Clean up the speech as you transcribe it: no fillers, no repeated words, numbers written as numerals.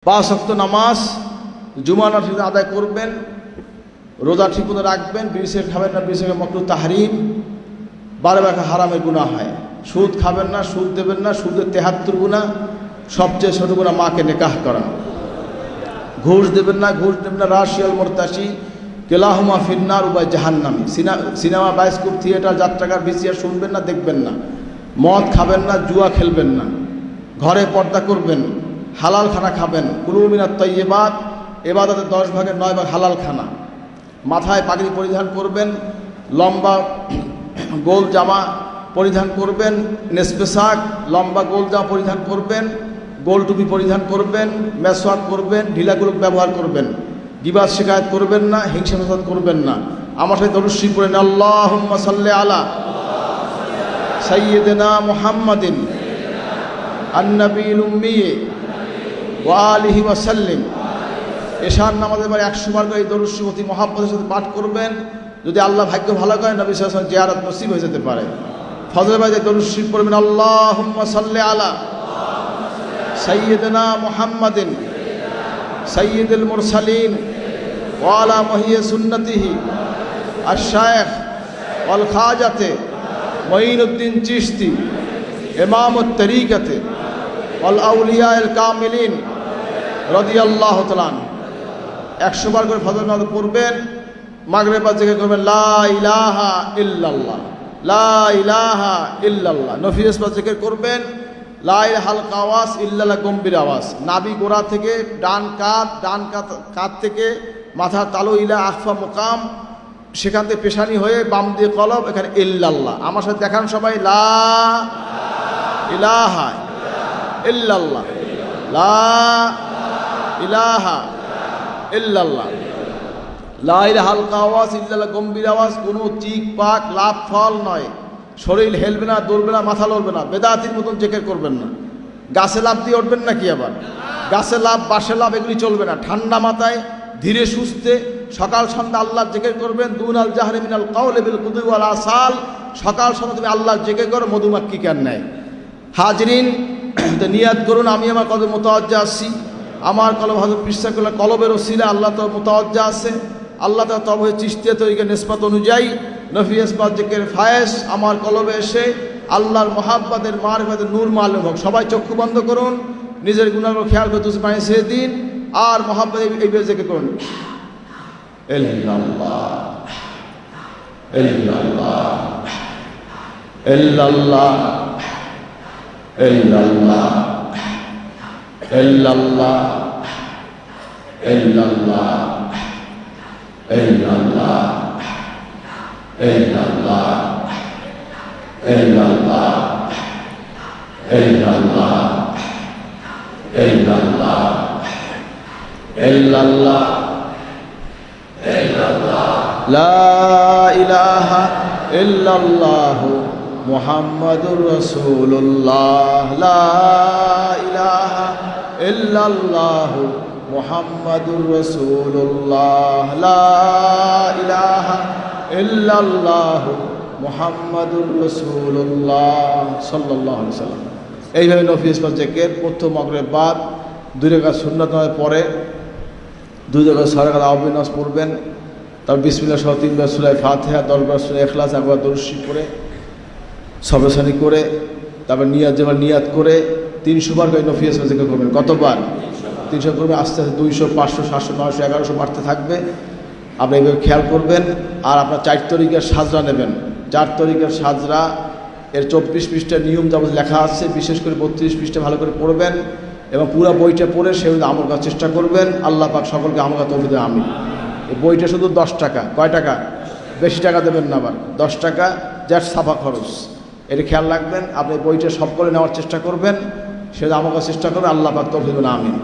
পাঁচ ওয়াক্ত নামাজ জুমা ঠিক আদায় করবেন, রোজা ঠিক মতো রাখবেন, বিড়ি সিগারেট খাবেন না, বিড়ি সিগারেট মাকরুহ তাহরিম, বারবার হারামের গুনাহ হয়। সুদ খাবেন না, সুদ দেবেন না, সুদের 73 গুনাহ, সবচেয়ে ছোট গুনাহ মাকে নিকাহ করা। ঘুষ দেবেন না, ঘুষ দেবেন না, রাশিয়াল মোরতাসি কেলাহুমা ফিন্নার উভয় জাহান্নামী। সিনেমা, বায়োস্কোপ, থিয়েটার, যাত্রাকার, ভিসিআর শুনবেন না, দেখবেন না। মদ খাবেন না, জুয়া খেলবেন না, ঘরে পর্দা করবেন, হালাল খানা খাবেন। কুলু মিনাত তাইয়্যিবাত, ইবাদতের 10 ভাগের 9 ভাগ হালাল খানা। মাথায় পাগড়ি পরিধান করবেন, লম্বা গোল জামা পরিধান করবেন, নেসপেশাক লম্বা গোল জামা পরিধান করবেন, গোল টুপি পরিধান করবেন, মেসওয়াক করবেন, ঢিলাগুলো ব্যবহার করবেন, গিবাত শিকায়ত করবেন না, হিংসা ফাসাদ করবেন না। আমার সাথে দরুদ শরীফ পড়েন, আল্লাহুম্মা সাল্লি আলা সাইয়্যিদিনা মুহাম্মাদিন আন-নবিয়্যিল উম্মি ওয়া আলিহি ওয়া সাল্লিম। এশার নামাজের পরে 100 বার করে এই দরুদ শরীফ অতি মহব্বতের সাথে পাঠ করবেন। যদি আল্লাহ ভাগ্য ভালো করে নবী সাল্লাল্লাহু আলাইহি ওয়াসাল্লাম জিয়ারত নসিব হয়ে যেতে পারে। ফজরের পরে দরুদ শরীফ পড়বেন, আল্লাহুম্মা সাল্লি আলা সাইয়্যিদিনা মুহাম্মাদিন সাইয়্যিদুল মুরসালিন ওয়া আলা মুহইয়্যি সুন্নতিহি আশ-শায়খ ওয়াল খাজাতে মুঈনুদ্দিন চিশতি ইমামুত তরিকাতে ওয়াল আউলিয়ায়ে কামিলিন রাদিয়াল্লাহু তাআলা। 100 বার করে ফজর নামাজ পড়বেন। মাগরিব জিকির করবেন, লা ইলাহা ইল্লাল্লাহ, লা ইলাহা ইল্লাল্লাহ। নফিল জিকির করবেন, লা ইলাহাল কাওয়াস ইল্লাল্লাহ, গম্ভীর আওয়াজ। নাভি গোড়া থেকে ডান কাঁধ থেকে মাথার তালু ইলা আখফা মুকাম, সেখান থেকে পেশানি হয়ে বাম দিয়ে কলব, এখানে ইল্লাল্লাহ। আমার সাথে দেখান সবাই, লা ইলাহা ইল্লাল্লাহ, লা ইলাহা ইল্লাল্লাহ, লা ইলাহাল কাওয়াস ইল্লাল্লাহ, গম্ভীর আওয়াজ। কোনো চিক পাক লাভ ফল নয়, শরীর হেলবে না, দৌড়বে না, মাথা লড়বে না, বেদাতির মতন জেকের করবেন না। গাছে লাভ দিয়ে উঠবেন না কি আবার? গাছে লাভ, বাসে লাভ এগুলি চলবে না। ঠান্ডা মাথায় ধীরে সুস্থে সকাল সন্ধ্যা আল্লাহর জেকের করবেন। দুনাল জাহরি মিনাল কাওলি বিল গুদুই ওয়াল আসাল, সকাল সন্ধ্যা তুমি আল্লাহর জেকের করো, মধুমাক্ষী কেন নেয়। হাজরিন, নিয়াত করুন, আমি আমার কলবে মুতাওয়াজ্জা আছি, আমার কলব হযরত পৃষ্ঠাকুল্লাহ কলবের ওসিলা আল্লাহ তো মুতাওয়াজ্জা আছে। আল্লাহ তাআলা তবে চিশতিয়া তরিকা নিসবত অনুযায়ী নফি ইসবাত জিকির ফায়েজ আমার কলবে এসে আল্লাহর মহাব্বতের মারিফাতের নূর মালুম হোক। সবাই চক্ষু বন্ধ করুন, নিজের গুনাহগুলো খেয়াল করে দুসে পানি ছেড়ে দিন, আর মহাব্বত এই জিকির করুন, ইল্লাল্লাহ ইল্লাল্লাহ ইল্লাল্লাহ ইল্লাল্লাহ ইল্লাল্লাহ ইল্লাল্লাহ ইল্লাল্লাহ ইল্লাল্লাহ ইল্লাল্লাহ ইল্লাল্লাহ ইল্লাল্লাহ ইল্লাল্লাহ ইল্লাল্লাহ, লা ইলাহা ইল্লাল্লাহ মুহাম্মাদুর রাসূলুল্লাহ, লা ইলাহা ইল্লাল্লাহ মুহাম্মাদুর রাসূলুল্লাহ, লা ইলাহা ইল্লাল্লাহ মুহাম্মাদুর রাসূলুল্লাহ সাল্লাল্লাহু আলাইহি ওয়াসাল্লাম। এইভাবে নফি ইসবাত জিকির প্রথম মাগরিব বাদ 2 রাকাত সুন্নাত নামাজের পরে 2 রাকাত 6 রাকাত আওয়াজ নামাজ পড়বেন। তারপর বিসমিল্লাহ সহ 3 বার সূরা ফাতিহা, 10 বার সূরা ইখলাস, একবার দরুদ শরীফ পড়ে সবসানি করে, তারপর নিয়াত করে 300 বার করে নফি ইসবাত জিকির করবেন। কতবার? 300 করবেন। আস্তে আস্তে 200, 500, 700, 900, 1100 বাড়তে থাকবে। আপনি এইভাবে খেয়াল করবেন। আর আপনার 4 তরিকার সাজরা নেবেন। 4 তরিকার সাজরা এর 24 পৃষ্ঠার নিয়ম যাবত লেখা আছে, বিশেষ করে 32 পৃষ্ঠা ভালো করে পড়বেন এবং পুরো বইটা পড়ে সেভাবে আমল করার চেষ্টা করবেন। আল্লাহ পাক সকলকে আমল করার তৌফিক দেন, আমিন। এই বইটা শুধু 10 টাকা। কয় টাকা? বেশি টাকা দেবেন না, আবার 10 টাকা যার ছাপা খরচ। এটা খেয়াল রাখবেন। আপনি বইটা সব করে নেওয়ার চেষ্টা করবেন, সেটা আমল করার চেষ্টা করবেন। আল্লাহ পাক তৌফিক দেন, আমিন।